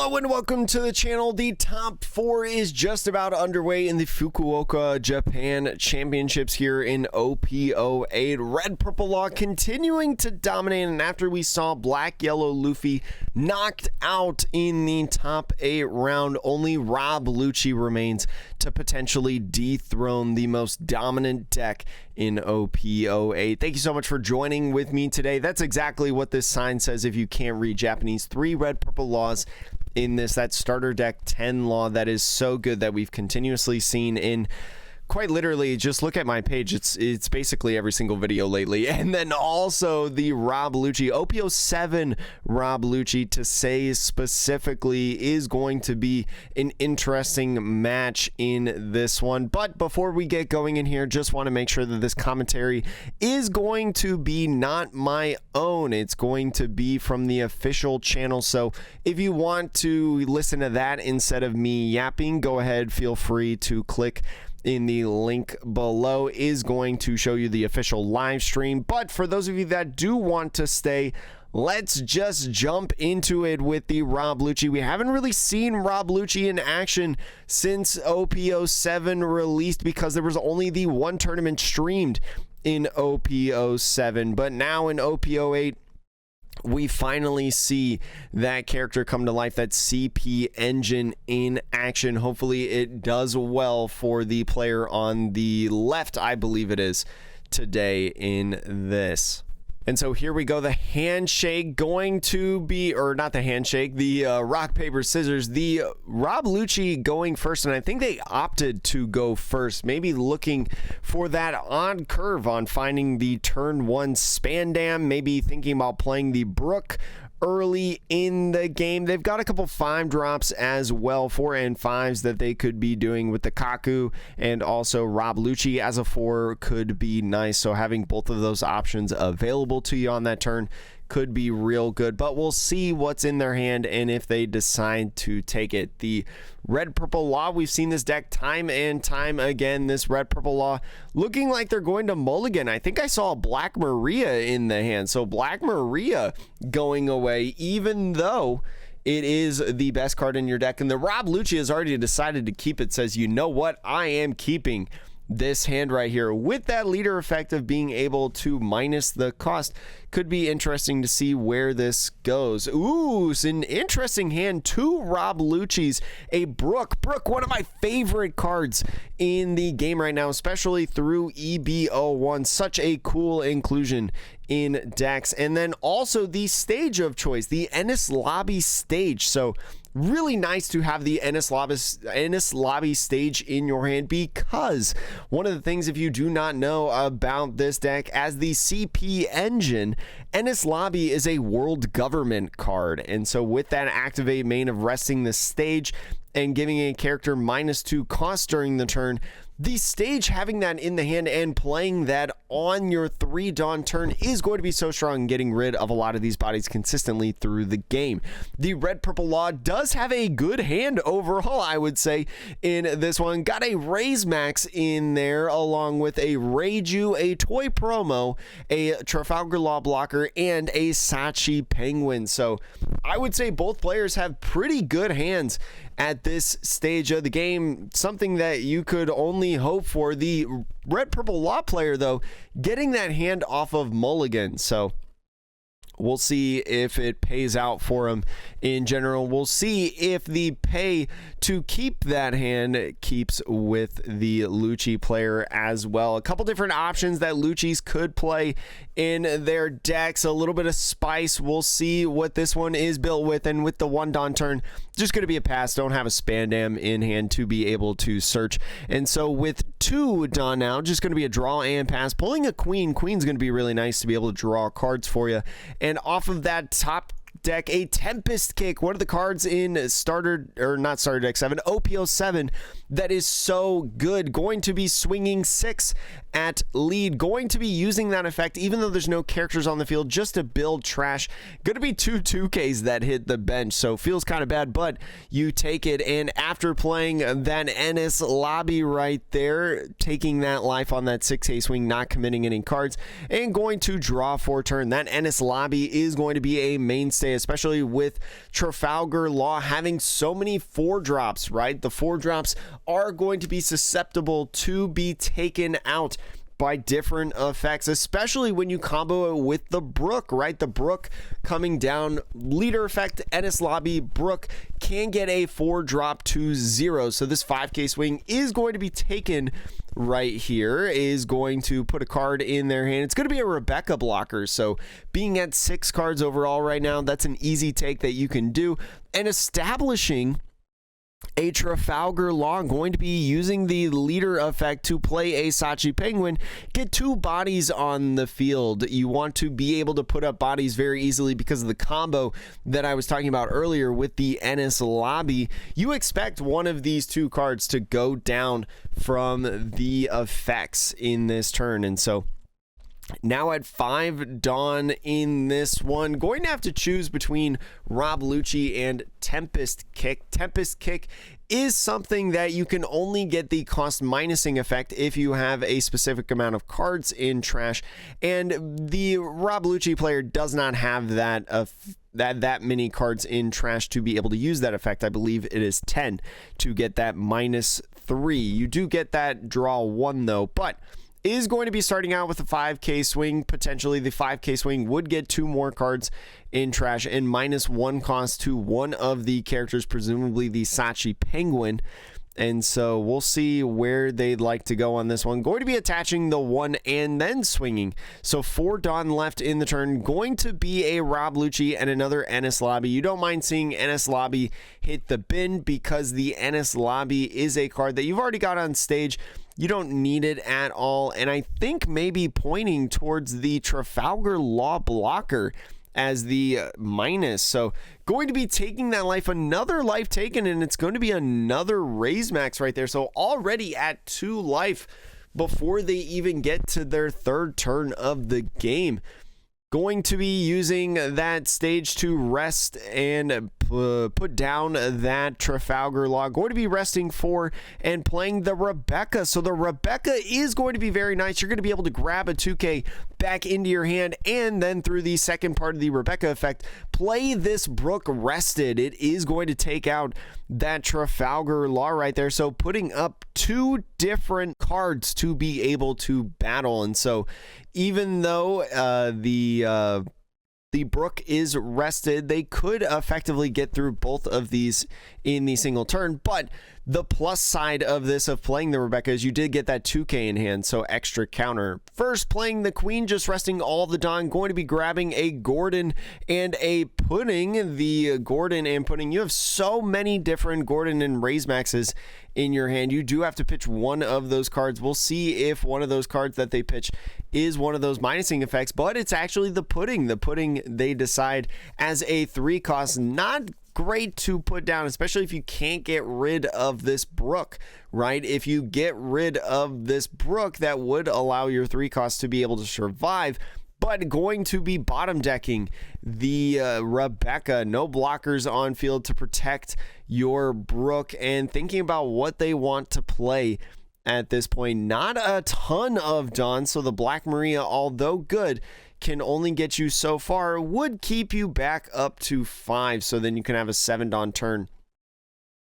Hello and welcome to the channel. The top 4 is just about underway in the Fukuoka, Japan championships here in OP08. Red Purple Law continuing to dominate, and after we saw Black Yellow Luffy knocked out in the top 8 round, only Rob Lucci remains to potentially dethrone the most dominant deck in OP08. Thank you so much for joining with me today. That's exactly what this sign says if you can't read Japanese. 3 Red Purple Laws in this, that starter deck 10 law that is so good that we've continuously seen in quite literally, just look at my page, it's basically every single video lately. And then also the Rob Lucci, OP07 Rob Lucci, to say specifically, is going to be an interesting match in this one. But before we get going in here, just want to make sure that this commentary is going to be not my own. It's going to be from the official channel. So if you want to listen to that instead of me yapping, go ahead, feel free to click in the link below. Is going to show you the official live stream. But for those of you that do want to stay, let's just jump into it with the Rob Lucci. We haven't really seen Rob Lucci in action since OP07 released, because there was only the one tournament streamed in OP07. But now in OP08, we finally see that character come to life, that CP engine in action. Hopefully it does well for the player on the left, I believe it is, today in this. And so here we go, the handshake going to be, or not the handshake, the rock, paper, scissors, the Rob Lucci going first. And I think they opted to go first, maybe looking for that odd curve on finding the turn 1 Spandam, maybe thinking about playing the Brook early in the game. They've got a couple 5 drops as well, 4 and 5s that they could be doing with the Kaku, and also Rob Lucci as a 4 could be nice. So having both of those options available to you on that turn could be real good, but we'll see what's in their hand and if they decide to take it. The Red Purple Law, we've seen this deck time and time again. This Red Purple Law looking like they're going to mulligan. I think I saw Black Maria in the hand, so Black Maria going away, even though it is the best card in your deck. And the Rob Lucci has already decided to keep it, says, you know what, I am keeping this hand right here with that leader effect of being able to minus the cost. Could be interesting to see where this goes. Ooh, it's an interesting hand. 2 Rob Lucci's, a Brook, one of my favorite cards in the game right now, especially through EB01. Such a cool inclusion in decks. And then also the stage of choice, the Ennis Lobby stage. So really nice to have the Ennis Lobby stage in your hand, because one of the things, if you do not know about this deck, as the CP engine, Ennis Lobby is a world government card. And so with that activate main of resting the stage and giving a character -2 cost during the turn, the stage, having that in the hand and playing that on your 3 dawn turn is going to be so strong in getting rid of a lot of these bodies consistently through the game. The Red Purple Law does have a good hand overall, I would say, in this one. Got a Raise Max in there, along with a Reiju, a Toy Promo, a Trafalgar Law Blocker, and a Sachi Penguin. So I would say both players have pretty good hands at this stage of the game, something that you could only hope for. The Red Purple Law player, though, getting that hand off of mulligan, so we'll see if it pays out for him in general. We'll see if the pay to keep that hand keeps with the Lucci player as well. A couple different options that Lucci's could play in their decks. A little bit of spice. We'll see what this one is built with. And with the 1 dawn turn, just going to be a pass. Don't have a Spandam in hand to be able to search. And so with 2 dawn now, just going to be a draw and pass. Pulling a Queen. Queen's going to be really nice to be able to draw cards for you. And off of that top deck, a Tempest Kick, one of the cards in starter, or not starter deck 7, OP07, that is so good. Going to be swinging 6 at lead. Going to be using that effect, even though there's no characters on the field, just to build trash. Going to be 2-2Ks that hit the bench, so feels kind of bad, but you take it. And after playing that Ennis lobby right there, taking that life on that 6K swing, not committing any cards, and going to draw for turn. That Ennis lobby is going to be a mainstay, especially with Trafalgar Law having so many 4-drops, right? The 4-drops are going to be susceptible to be taken out by different effects, especially when you combo it with the Brook, right? The Brook coming down, leader effect, Ennis lobby, Brook can get a 4-drop to 0. So this 5K swing is going to be taken right here, is going to put a card in their hand. It's going to be a Rebecca blocker. So being at 6 cards overall right now, that's an easy take that you can do. And establishing a Trafalgar Law, going to be using the leader effect to play a Sachi Penguin, get 2 bodies on the field. You want to be able to put up bodies very easily because of the combo that I was talking about earlier with the Ennis lobby. You expect one of these 2 cards to go down from the effects in this turn, and so now at 5 Dawn in this one, going to have to choose between Rob Lucci and Tempest Kick. Tempest Kick is something that you can only get the cost minusing effect if you have a specific amount of cards in trash, and the Rob Lucci player does not have that many cards in trash to be able to use that effect. I believe it is 10 to get that -3. You do get that draw 1 though, but is going to be starting out with a 5K swing. Potentially the 5K swing would get 2 more cards in trash and -1 cost to one of the characters, presumably the Sachi Penguin. And so we'll see where they'd like to go on this one. Going to be attaching the 1 and then swinging. So 4 Dawn left in the turn. Going to be a Rob Lucci and another Ennis lobby. You don't mind seeing Ennis lobby hit the bin because the Ennis lobby is a card that you've already got on stage. You don't need it at all. And I think maybe pointing towards the Trafalgar Law blocker as the minus. So going to be taking that life, another life taken, and it's going to be another raise max right there. So already at 2 life before they even get to their 3rd turn of the game. Going to be using that stage to rest and put down that Trafalgar Law. Going to be resting 4 and playing the Rebecca. So the Rebecca is going to be very nice. You're going to be able to grab a 2K back into your hand, and then through the second part of the Rebecca effect, play this Brook rested. It is going to take out that Trafalgar Law right there. So putting up 2 different cards to be able to battle. And so even though the Brook is rested, they could effectively get through both of these in the single turn. But the plus side of this, of playing the Rebecca, is you did get that 2K in hand, so extra counter. First, playing the Queen, just resting all the Dawn, going to be grabbing a Gordon and a Pudding. The Gordon and Pudding, you have so many different Gordon and Raise Maxes in your hand. You do have to pitch one of those cards. We'll see if one of those cards that they pitch is one of those minusing effects, but it's actually the Pudding. The Pudding, they decide as a 3 cost, not great to put down, especially if you can't get rid of this Brook, right? If you get rid of this Brook, that would allow your 3 costs to be able to survive. But going to be bottom decking the Rebecca, no blockers on field to protect your Brook, and thinking about what they want to play at this point. Not a ton of Dawn, so the Black Maria, although good, can only get you so far, would keep you back up to 5, so then you can have a 7 Dawn turn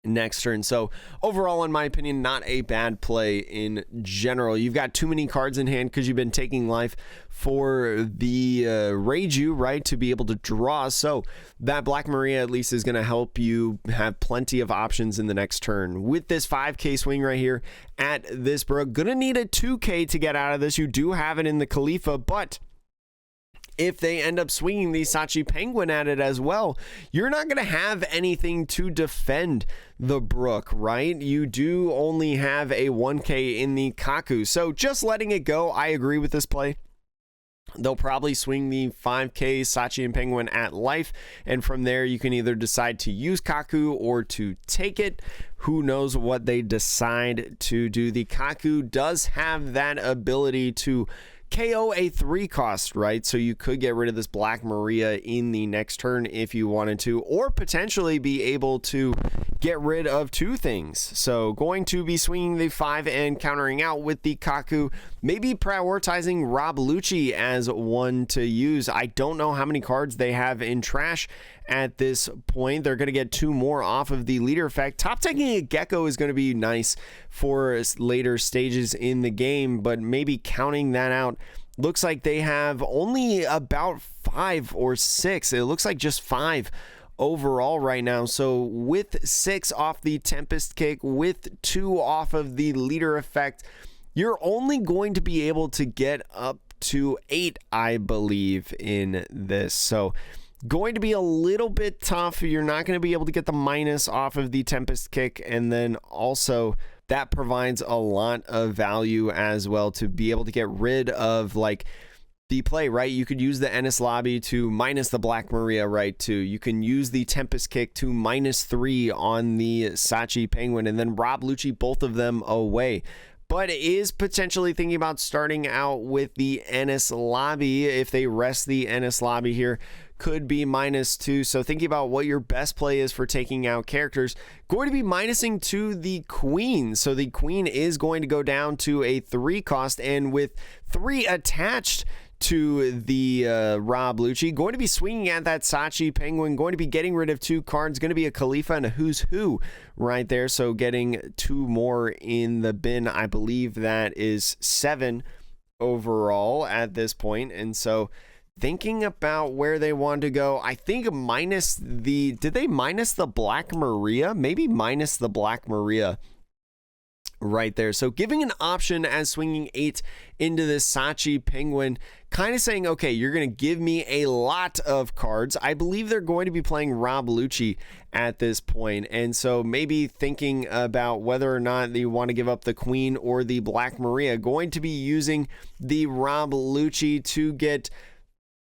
next turn. So overall, in my opinion, not a bad play in general. You've got too many cards in hand because you've been taking life for the Reiju, right, to be able to draw. So that Black Maria at least is going to help you have plenty of options in the next turn. With this 5K swing right here at this Brook, gonna need a 2K to get out of this. You do have it in the Khalifa, but if they end up swinging the Sachi Penguin at it as well, you're not going to have anything to defend the Brook, right? You do only have a 1K in the Kaku. So just letting it go, I agree with this play. They'll probably swing the 5K Sachi and Penguin at life, and from there you can either decide to use Kaku or to take it. Who knows what they decide to do. The Kaku does have that ability to KO a 3 cost, right? So you could get rid of this Black Maria in the next turn if you wanted to, or potentially be able to get rid of 2 things. So going to be swinging the 5 and countering out with the Kaku, maybe prioritizing Rob Lucci as one to use. I don't know how many cards they have in trash at this point. They're going to get 2 more off of the leader effect. Top taking a Gecko is going to be nice for later stages in the game, but maybe counting that out, looks like they have only about 5 or 6. It looks like just 5 overall right now. So with 6 off the Tempest Kick, with 2 off of the leader effect, you're only going to be able to get up to 8, I believe, in this. So going to be a little bit tough. You're not going to be able to get the minus off of the Tempest Kick, and then also that provides a lot of value as well to be able to get rid of like the play, right? You could use the Ennis Lobby to minus the Black Maria, right, too. You can use the Tempest Kick to -3 on the Sachi Penguin, and then Rob Lucci both of them away. But is potentially thinking about starting out with the Ennis Lobby. If they rest the Ennis Lobby here, could be -2. So thinking about what your best play is for taking out characters, going to be minusing to the Queen. So the Queen is going to go down to a 3 cost, and with 3 attached to the Rob Lucci, going to be swinging at that Sachi Penguin, going to be getting rid of 2 cards, going to be a Khalifa and a Who's Who right there. So getting 2 more in the bin. I believe that is 7 overall at this point. And so thinking about where they want to go, I think minus the, did they minus the Black Maria? Maybe minus the Black Maria right there. So giving an option as swinging 8 into this Sachi Penguin, kind of saying, okay, you're going to give me a lot of cards. I believe they're going to be playing Rob Lucci at this point, and so maybe thinking about whether or not you want to give up the Queen or the Black Maria. Going to be using the Rob Lucci to get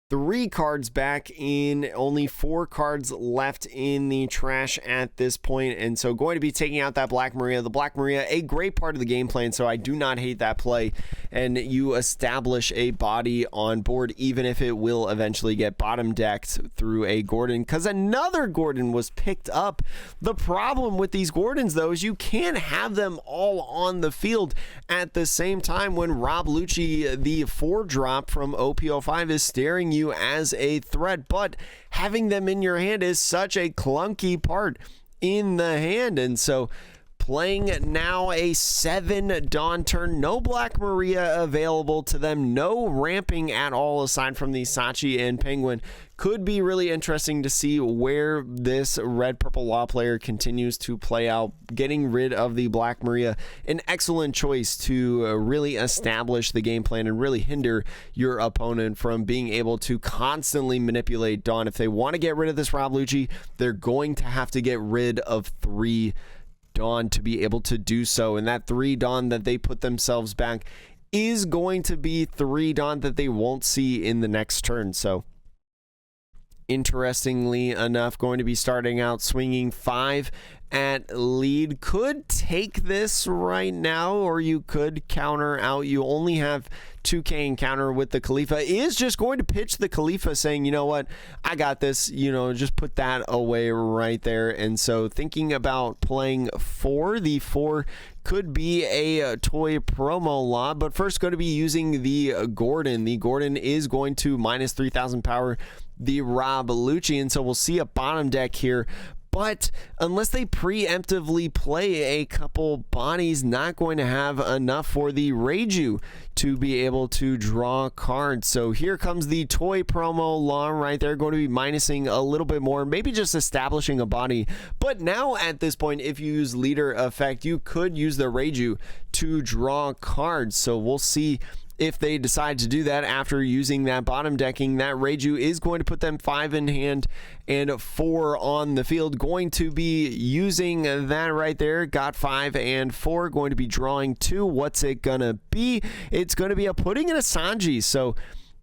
3 cards back in, only 4 cards left in the trash at this point, and so going to be taking out that Black Maria. The Black Maria, a great part of the game plan, so I do not hate that play, and you establish a body on board, even if it will eventually get bottom decked through a Gordon, because another Gordon was picked up. The problem with these Gordons, though, is you can't have them all on the field at the same time when Rob Lucci, the 4-drop from OP05, is staring you as a threat, but having them in your hand is such a clunky part in the hand. And so playing now a 7 Dawn turn, no Black Maria available to them, no ramping at all aside from the Sachi and Penguin. Could be really interesting to see where this red purple law player continues to play out. Getting rid of the Black Maria, an excellent choice to really establish the game plan and really hinder your opponent from being able to constantly manipulate Dawn. If they want to get rid of this Rob Lucci, they're going to have to get rid of 3 Dawn to be able to do so, and that 3 Dawn that they put themselves back is going to be 3 Dawn that they won't see in the next turn. So interestingly enough, going to be starting out swinging 5 at lead. Could take this right now, or you could counter out. You only have 2K encounter with the Khalifa. Is just going to pitch the Khalifa saying, you know what, I got this, you know, just put that away right there. And so thinking about playing 4, the 4 could be a toy promo lot, but first going to be using the Gordon. The Gordon is going to -3,000 power the Rob Lucci, and so we'll see a bottom deck here. But unless they preemptively play a couple bodies, not going to have enough for the Reiju to be able to draw cards. So here comes the toy promo law right there, going to be minusing a little bit more, maybe just establishing a body. But now at this point, if you use leader effect, you could use the Reiju to draw cards. So we'll see if they decide to do that after using that bottom decking. That Reiju is going to put them 5 in hand and 4 on the field. Going to be using that right there. Got 5 and 4. Going to be drawing 2. What's it gonna be? It's going to be a putting in a Sanji. So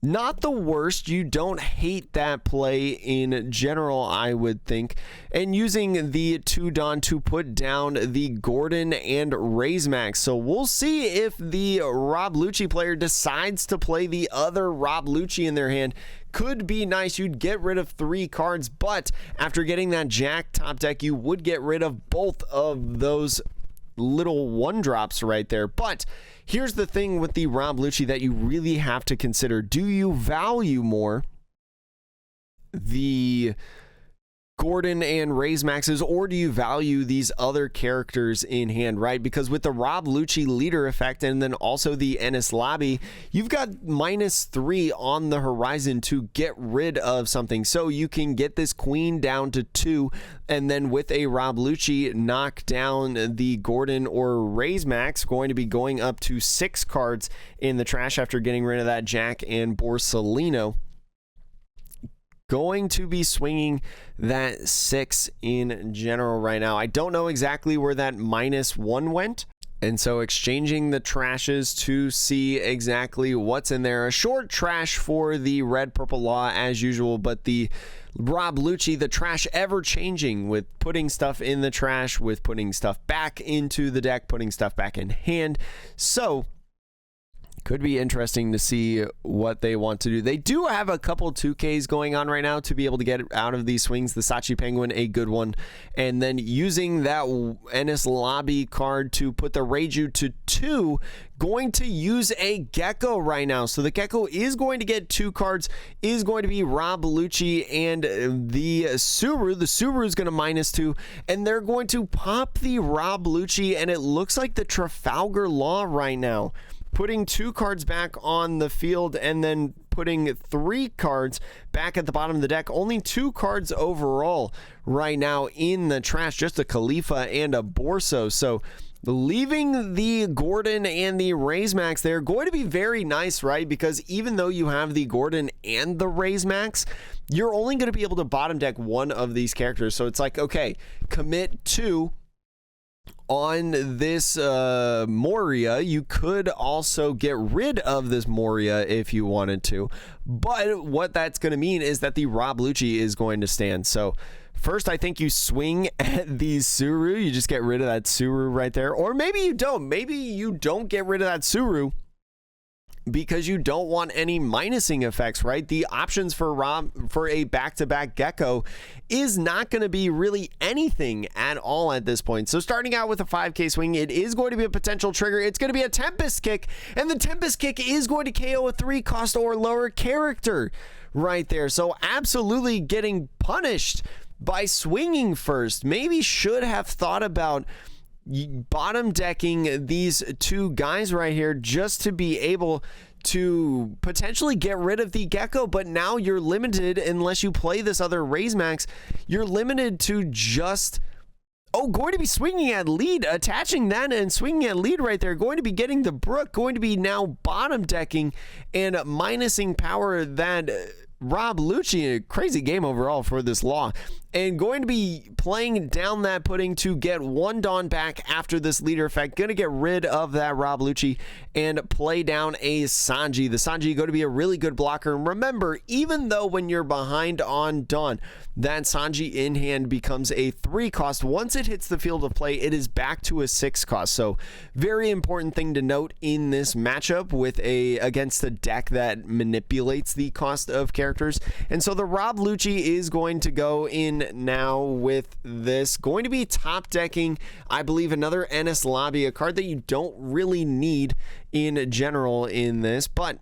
Not the worst. You don't hate that play in general, I would think. And using the 2 Dawn to put down the Gordon and Raise Max. So we'll see if the Rob Lucci player decides to play the other Rob Lucci in their hand. Could be nice. You'd get rid of 3 cards, but after getting that Jack top deck, you would get rid of both of those little 1-drops right there. But here's the thing with the Rob Lucci that you really have to consider. Do you value more the Gordon and Raise Maxes, or do you value these other characters in hand, right? Because with the Rob Lucci leader effect and then also the Ennis Lobby, you've got -3 on the horizon to get rid of something. So you can get this queen down to 2, and then with a Rob Lucci, knock down the Gordon or Raise Max, going to be going up to 6 cards in the trash after getting rid of that Jack and Borsellino. Going to be swinging that 6 in general right now. I don't know exactly where that -1 went. And so exchanging the trashes to see exactly what's in there. A short trash for the red purple law as usual, but the Rob Lucci, the trash ever changing with putting stuff in the trash, with putting stuff back into the deck, putting stuff back in hand. So could be interesting to see what they want to do. They do have a couple 2Ks going on right now to be able to get out of these swings. The Sachi Penguin, a good one. And then using that Ennis Lobby card to put the Reiju to 2, going to use a Gecko right now. So the Gecko is going to get 2 cards, is going to be Rob Lucci and the Suru. The Suru is going to -2, and they're going to pop the Rob Lucci, and it looks like the Trafalgar Law right now, putting 2 cards back on the field and then putting 3 cards back at the bottom of the deck. Only 2 cards overall right now in the trash, just a Khalifa and a Borso. So leaving the Gordon and the Raise Max, they're going to be very nice, right? Because even though you have the Gordon and the Raise Max, you're only going to be able to bottom deck one of these characters. So it's like, okay, commit 2 on this Moria. You could also get rid of this Moria if you wanted to, but what that's going to mean is that the Rob Lucci is going to stand. So first, I think you swing at the Suru. You just get rid of that Suru right there, or maybe you don't. Maybe you don't get rid of that Suru because you don't want any minusing effects, right? The options for Rob for a back-to-back Gecko is not going to be really anything at all at this point. So starting out with a 5K swing, it is going to be a potential trigger. It's going to be a Tempest Kick, and the Tempest Kick is going to KO a 3-cost or lower character right there. So absolutely getting punished by swinging first. Maybe should have thought about bottom decking these 2 guys right here just to be able to potentially get rid of the Gecko, but now you're limited unless you play this other Raise Max. You're limited to just, going to be swinging at lead, attaching that and swinging at lead right there, going to be getting the Brook, going to be now bottom decking and minusing power that Rob Lucci. A crazy game overall for this Law, and going to be playing down that pudding to get 1 Dawn back after this leader effect. Going to get rid of that Rob Lucci and play down a Sanji. The Sanji going to be a really good blocker. And remember, even though when you're behind on Dawn, that Sanji in hand becomes a 3-cost. Once it hits the field of play, it is back to a 6-cost. So very important thing to note in this matchup with against a deck that manipulates the cost of characters. And so the Rob Lucci is going to go in now with this, going to be top decking, I believe, another Ennis Lobby, a card that you don't really need in general in this, but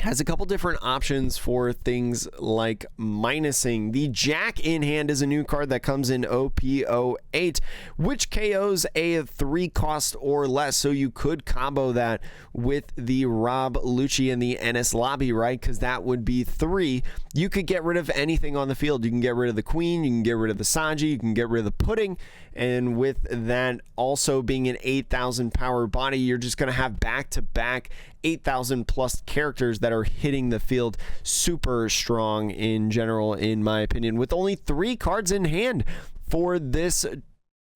has a couple different options for things like minusing. The Jack in hand is a new card that comes in OP08, which KOs a 3-cost or less. So you could combo that with the Rob Lucci and the Ennis Lobby, right? Because that would be 3. You could get rid of anything on the field. You can get rid of the Queen, you can get rid of the Sanji, you can get rid of the Pudding, and with that also being an 8,000 power body, you're just going to have back-to-back 8,000 plus characters that are hitting the field super strong in general, in my opinion, with only 3 cards in hand for this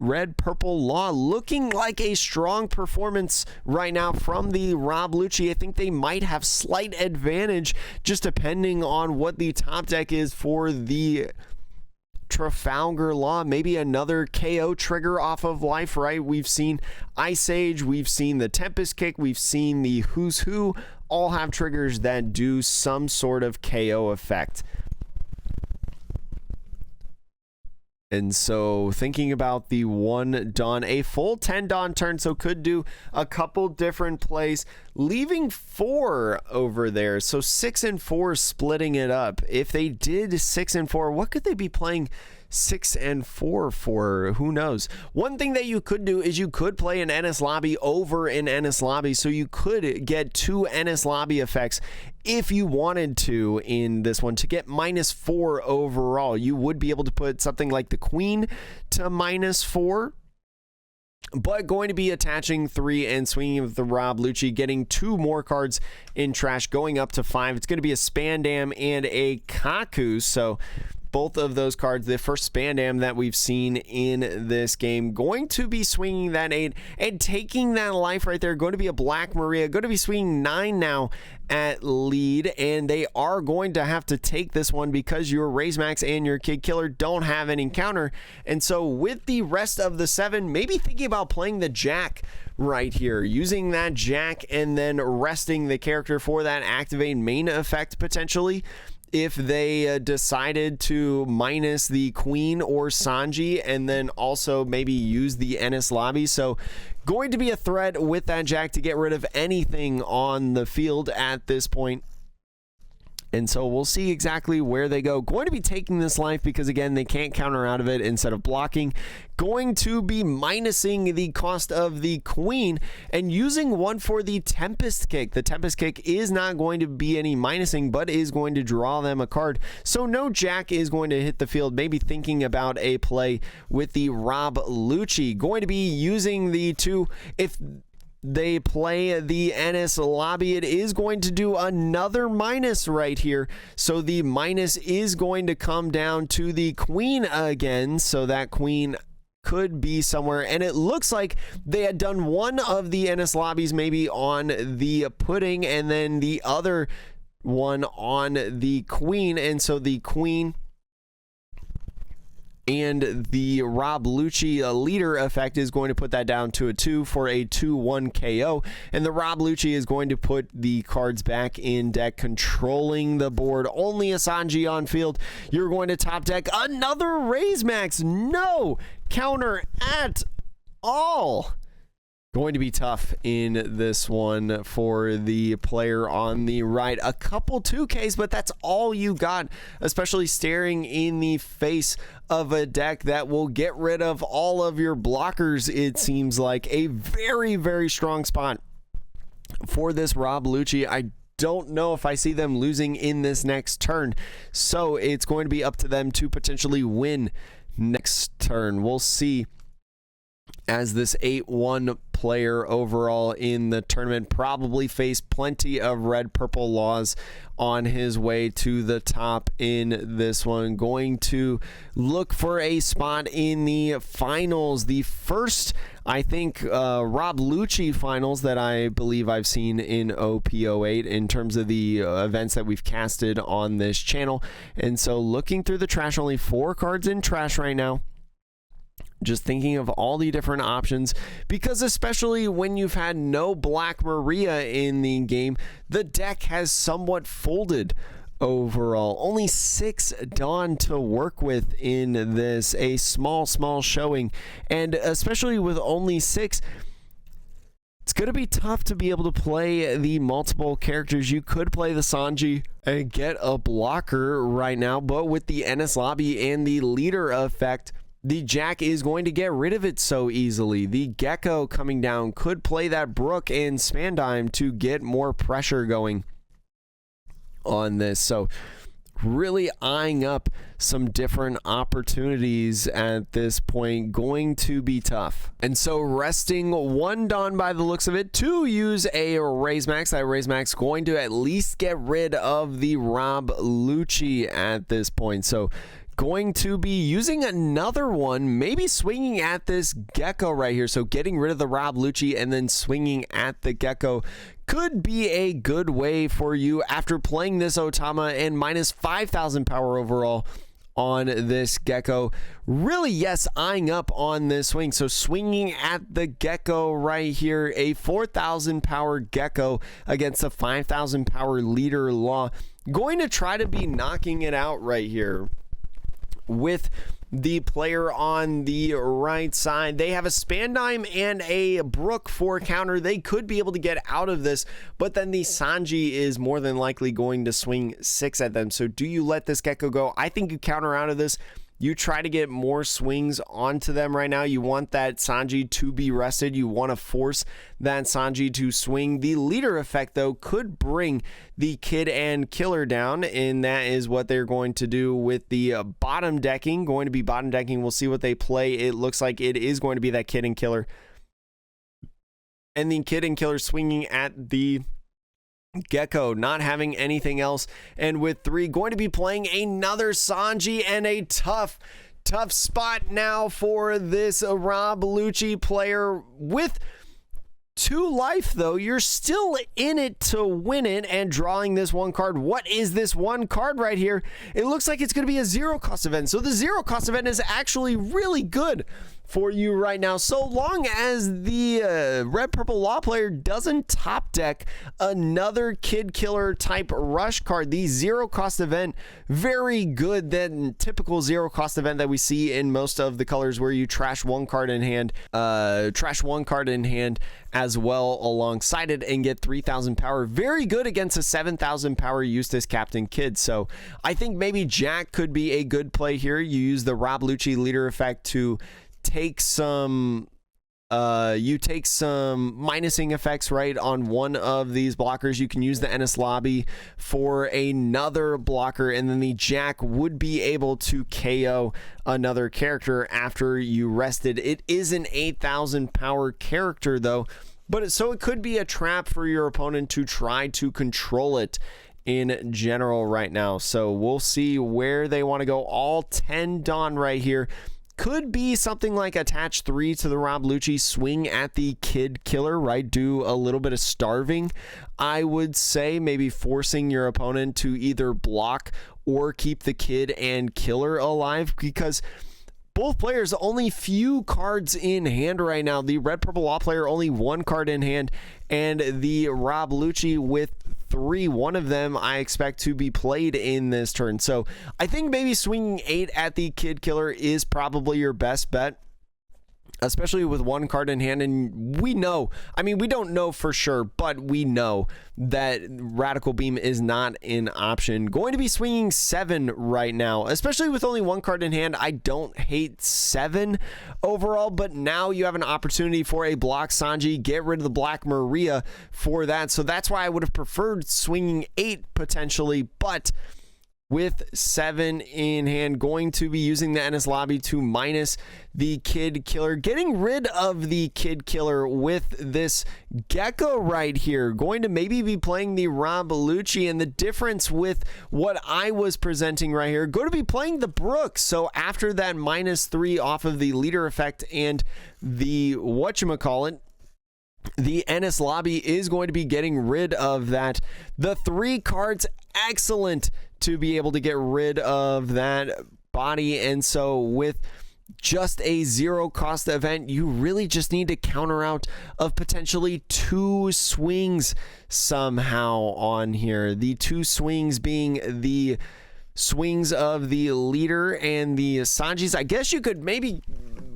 Red Purple Law looking like a strong performance right now from the Rob Lucci. I think they might have slight advantage just depending on what the top deck is for the Trafalgar Law. Maybe another KO trigger off of life, right? We've seen Ice Age, we've seen the Tempest Kick, we've seen the Who's Who, all have triggers that do some sort of KO effect. And so thinking about the 1 Dawn, a full 10 Dawn turn, so could do a couple different plays, leaving 4 over there. So 6 and 4 splitting it up. If they did 6 and 4, what could they be playing 6 and 4 for? Who knows? One thing that you could do is you could play an NS Lobby over an NS Lobby, so you could get 2 NS Lobby effects if you wanted to in this one to get -4 overall. You would be able to put something like the Queen to -4, but going to be attaching 3 and swinging with the Rob Lucci, getting 2 more cards in trash, going up to 5. It's going to be a Spandam and a Kaku, so both of those cards, the first Spandam that we've seen in this game, going to be swinging that 8 and taking that life right there. Going to be a Black Maria, going to be swinging 9 now at lead, and they are going to have to take this one because your Raise Max and your Kid Killer don't have any counter. And so with the rest of the 7, maybe thinking about playing the Jack right here, using that Jack and then resting the character for that activate main effect potentially, if they decided to minus the Queen or Sanji and then also maybe use the NS Lobby. So going to be a threat with that Jack to get rid of anything on the field at this point. And so we'll see exactly where they go. Going to be taking this life because, again, they can't counter out of it instead of blocking. Going to be minusing the cost of the Queen and using 1 for the Tempest Kick. The Tempest Kick is not going to be any minusing, but is going to draw them a card. So no Jack is going to hit the field. Maybe thinking about a play with the Rob Lucci. Going to be using the 2 if they play the NS Lobby. It is going to do another minus right here. So the minus is going to come down to the Queen again. So that Queen could be somewhere. And it looks like they had done one of the NS Lobbies maybe on the Pudding and then the other one on the Queen. And so the Queen and the Rob Lucci leader effect is going to put that down to a 2 for a 2-1 KO. And the Rob Lucci is going to put the cards back in deck, controlling the board. Only a Sanji on field. You're going to top deck another Raise Max. No counter at all. Going to be tough in this one for the player on the right. A couple 2Ks, but that's all you got, especially staring in the face of a deck that will get rid of all of your blockers. It seems like a very, very strong spot for this Rob Lucci. I don't know if I see them losing in this next turn, so it's going to be up to them to potentially win next turn. We'll see, as this 8-1 player overall in the tournament probably faced plenty of Red Purple Laws on his way to the top in this one. Going to look for a spot in the finals. The first, I think, Rob Lucci finals that I believe I've seen in OP08 in terms of the events that we've casted on this channel. And so looking through the trash, only 4 cards in trash right now. Just thinking of all the different options, because especially when you've had no Black Maria in the game, the deck has somewhat folded overall. Only 6 Dawn to work with in this, a small showing, and especially with only 6, it's going to be tough to be able to play the multiple characters. You could play the Sanji and get a blocker right now, but with the NS Lobby and the leader effect, the Jack is going to get rid of it so easily. The Gecko coming down could play that Brook and Spandime to get more pressure going on this. So really eyeing up some different opportunities at this point. Going to be tough. And so resting 1 Dawn by the looks of it to use a Raise Max. That Raise Max going to at least get rid of the Rob Lucci at this point. So going to be using another one, maybe swinging at this gecko right here. So getting rid of the Rob Lucci and then swinging at the gecko could be a good way for you after playing this Otama and minus 5,000 power overall on this gecko. Really, yes, eyeing up on this swing. So swinging at the gecko right here, a 4,000 power gecko against a 5,000 power leader law. Going to try to be knocking it out right here with the player on the right side. They have a Spandime and a Brook for counter. They could be able to get out of this, but then the Sanji is more than likely going to swing 6 at them. So do you let this gecko go? I think you counter out of this. You try to get more swings onto them right now. You want that Sanji to be rested. You want to force that Sanji to swing. The leader effect, though, could bring the Kid and Killer down, and that is what they're going to do with the bottom decking. Going to be bottom decking. We'll see what they play. It looks like it is going to be that Kid and Killer. And the Kid and Killer swinging at the gecko, not having anything else, and with 3 going to be playing another Sanji, and a tough spot now for this Rob Lucci player. With 2 life, though, you're still in it to win it, and drawing this 1 card. What is this 1 card right here? It looks like it's going to be a 0 cost event. So the 0 cost event is actually really good for you right now, so long as the red purple law player doesn't top deck another Kid Killer type rush card. The 0 cost event, very good than typical 0 cost event that we see in most of the colors, where you trash 1 card in hand, as well alongside it, and get 3,000 power. Very good against a 7,000 power Eustace Captain Kid. So I think maybe Jack could be a good play here. You use the Rob Lucci leader effect to take some minusing effects right on one of these blockers. You can use the Ennis Lobby for another blocker, and then the Jack would be able to KO another character after you rested. It is an 8,000 power character, though, but so it could be a trap for your opponent to try to control it in general right now. So we'll see where they want to go. All 10 done right here. Could be something like attach 3 to the Rob Lucci, swing at the Kid Killer, right? Do a little bit of starving, I would say, maybe forcing your opponent to either block or keep the Kid and Killer alive, because both players only few cards in hand right now. The red purple law player only 1 card in hand, and the Rob Lucci with 3. One of them I expect to be played in this turn. So I think maybe swinging 8 at the Kid Killer is probably your best bet, especially with 1 card in hand. And we know, I mean, we don't know for sure, but we know that Radical Beam is not an option. Going to be swinging 7 right now, especially with only 1 card in hand. I don't hate 7 overall, but now you have an opportunity for a block Sanji. Get rid of the Black Maria for that. So that's why I would have preferred swinging 8 potentially, but with 7 in hand, going to be using the Ennis Lobby to minus the Kid Killer, getting rid of the Kid Killer with this gecko right here. Going to maybe be playing the Rob Lucci, and the difference with what I was presenting right here, going to be playing the Brook. So after that -3 off of the leader effect and the whatchamacallit, the Ennis Lobby is going to be getting rid of that. The 3 cards, excellent to be able to get rid of that body. And so with just a 0 cost event, you really just need to counter out of potentially 2 swings somehow on here. The 2 swings being the swings of the leader and the Sanjis. I guess you could maybe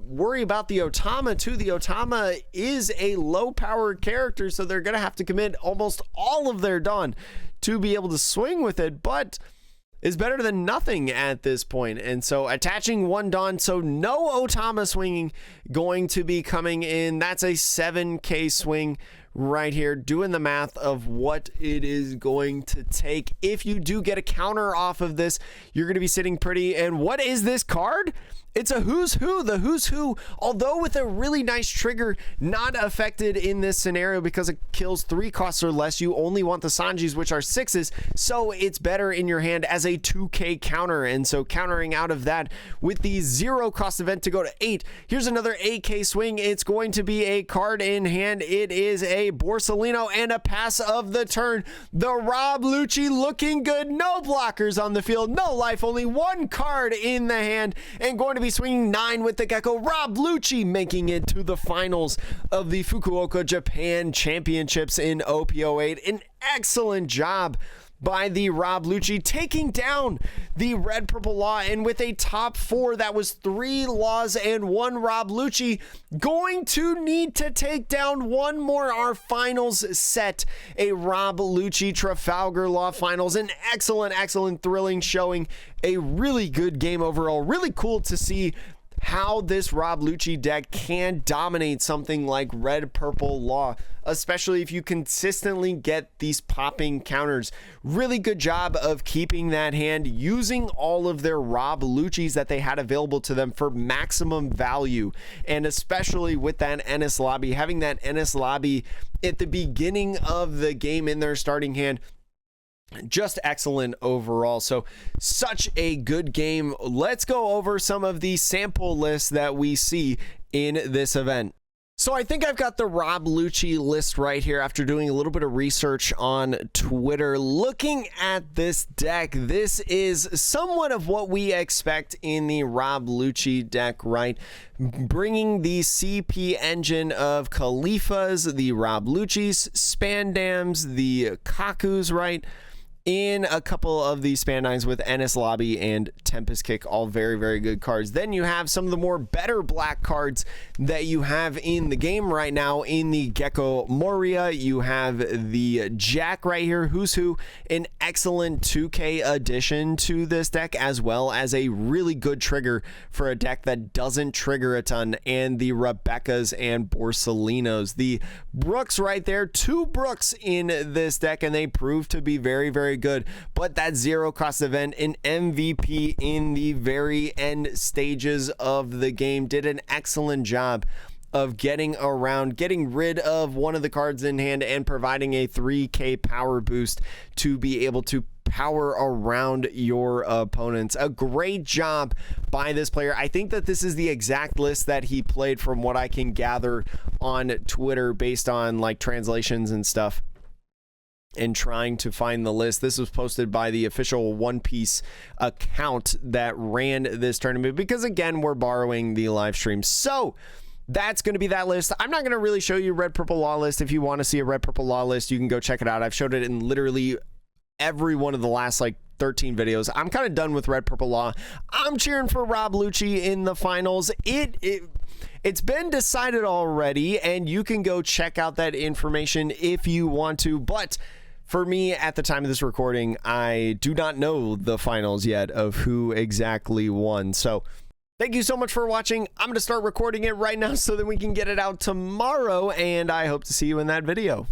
worry about the Otama too. The Otama is a low power character, so they're gonna have to commit almost all of their Dawn to be able to swing with it, but is better than nothing at this point. And so attaching 1 Dawn, so no Otama swinging going to be coming in. That's a 7k swing right here, doing the math of what it is going to take. If you do get a counter off of this, you're going to be sitting pretty. And what is this card? It's a who's who. The who's who, although with a really nice trigger, not affected in this scenario because it kills 3 costs or less. You only want the Sanjis, which are 6s, so it's better in your hand as a 2k counter. And so countering out of that with the 0 cost event to go to 8. Here's another 8k swing. It's going to be a card in hand. It is a Borsellino and a pass of the turn. The Rob Lucci looking good. No blockers on the field. No life. Only 1 card in the hand, and going to be swinging 9 with the Gecko. Rob Lucci making it to the finals of the Fukuoka Japan Championships in OP08. An excellent job by the Rob Lucci, taking down the Red Purple Law, and with a top 4 that was 3 Laws and 1 Rob Lucci, going to need to take down 1 more. Our finals set, a Rob Lucci Trafalgar Law finals. An excellent thrilling showing, a really good game overall. Really cool to see how this Rob Lucci deck can dominate something like Red Purple Law, especially if you consistently get these popping counters. Really good job of keeping that hand, using all of their Rob Luccis that they had available to them for maximum value, and especially with that Ennis Lobby, having that Ennis Lobby at the beginning of the game in their starting hand. Just excellent overall. So such a good game. Let's go over some of the sample lists that we see in this event. So I think I've got the Rob Lucci list right here after doing a little bit of research on Twitter. Looking at this deck, this is somewhat of what we expect in the Rob Lucci deck, right? Bringing the CP engine of Khalifas, the Rob Luccis, Spandams, the Kakus, right? In a couple of these Spandines with Ennis Lobby and Tempest Kick, all very good cards. Then you have some of the more better black cards that you have in the game right now. In the Gecko Moria, you have the Jack right here, Who's Who, an excellent 2k addition to this deck, as well as a really good trigger for a deck that doesn't trigger a ton, and the Rebecca's and Borsellinos. The Brooks right there, 2 Brooks in this deck, and they prove to be very good. But that 0 cost event, an MVP in the very end stages of the game, did an excellent job of getting around, getting rid of one of the cards in hand, and providing a 3k power boost to be able to power around your opponents. A great job by this player. I think that this is the exact list that he played, from what I can gather on Twitter based on like translations and stuff, and trying to find the list. This was posted by the official One Piece account that ran this tournament, because again, we're borrowing the live stream. So that's going to be that list. I'm not going to really show you Red Purple Law list. If you want to see a Red Purple Law list, you can go check it out. I've showed it in literally every one of the last like 13 videos. I'm kind of done with Red Purple Law. I'm cheering for Rob Lucci in the finals. It's been decided already, and you can go check out that information if you want to, but for me, at the time of this recording, I do not know the finals yet of who exactly won. So thank you so much for watching. I'm going to start recording it right now so that we can get it out tomorrow, and I hope to see you in that video.